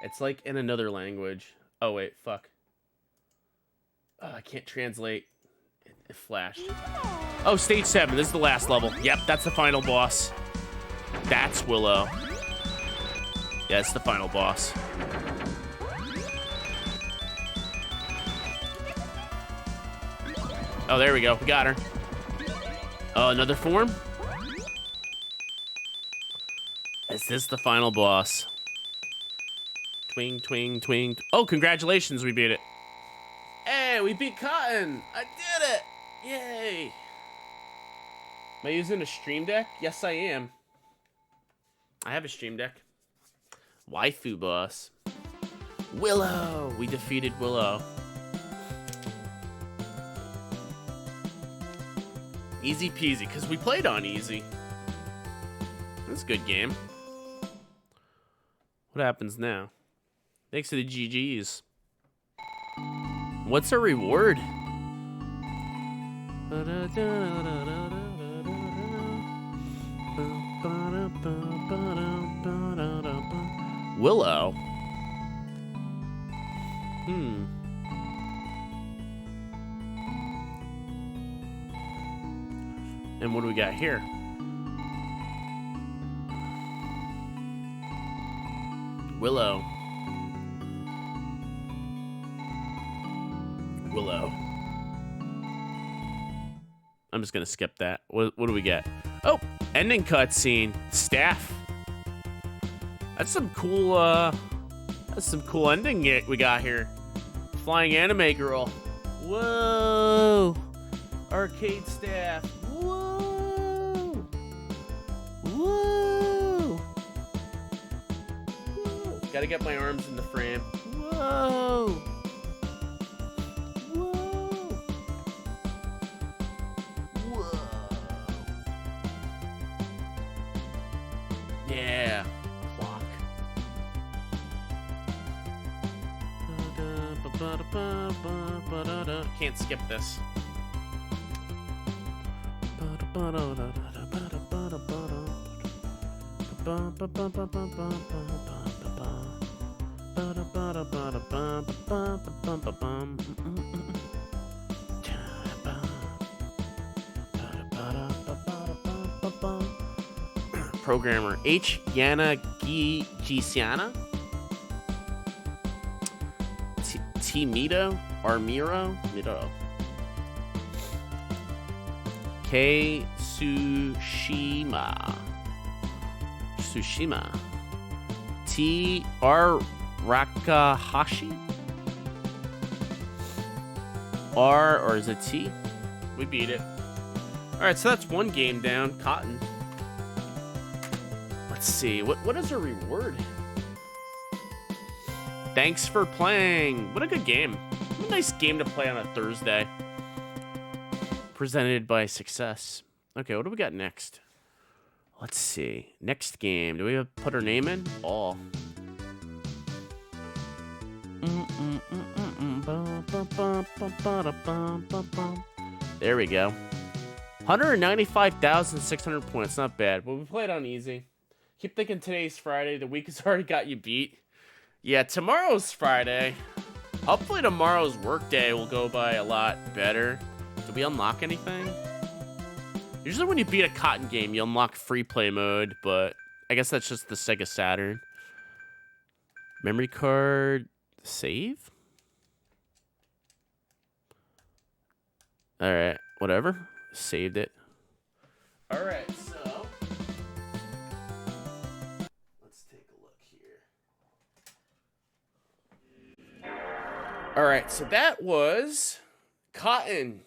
A: It's like in another language. Oh, wait, fuck. Oh, I can't translate. It flashed. Oh, stage 7. This is the last level. Yep, that's the final boss. That's Willow. Yeah, it's the final boss. Oh, there we go. We got her. Oh, another form? Is this the final boss? Twing, twing, twing. Oh, congratulations, we beat it. Hey, we beat Cotton. I did it. Yay. Am I using a Stream Deck? Yes, I am. I have a Stream Deck. Waifu boss. Willow. We defeated Willow. Easy peasy, because we played on easy. That's a good game. What happens now? Thanks to the GGs. What's our reward? Willow. And what do we got here? Willow. Willow. I'm just gonna skip that. What do we get? Oh, ending cutscene. Staff. That's some cool. That's some cool ending we got here. Flying anime girl. Whoa. Arcade staff. Whoa. Whoa. Whoa. Gotta get my arms in the frame. Whoa. Yeah. Clock. Can't skip this. Programmer H. Yana Gisiana T. Mito Armiro Mito K. Tsushima T. R. Rakahashi R, or is it T? We beat it. Alright, so that's one game down. Cotton. Let's see. What is a reward? Thanks for playing. What a good game. What a nice game to play on a Thursday. Presented by Success. Okay, what do we got next? Let's see. Next game. Do we have to put our name in? All. There we go. 195,600 points. Not bad. But we played on easy. Keep thinking today's Friday. The week has already got you beat. Yeah, tomorrow's Friday. Hopefully tomorrow's workday will go by a lot better. Did we unlock anything? Usually when you beat a Cotton game, you unlock free play mode, but I guess that's just the Sega Saturn. Memory card save? Alright, whatever. Saved it. Alright, so let's take a look here. Alright, so that was Cotton.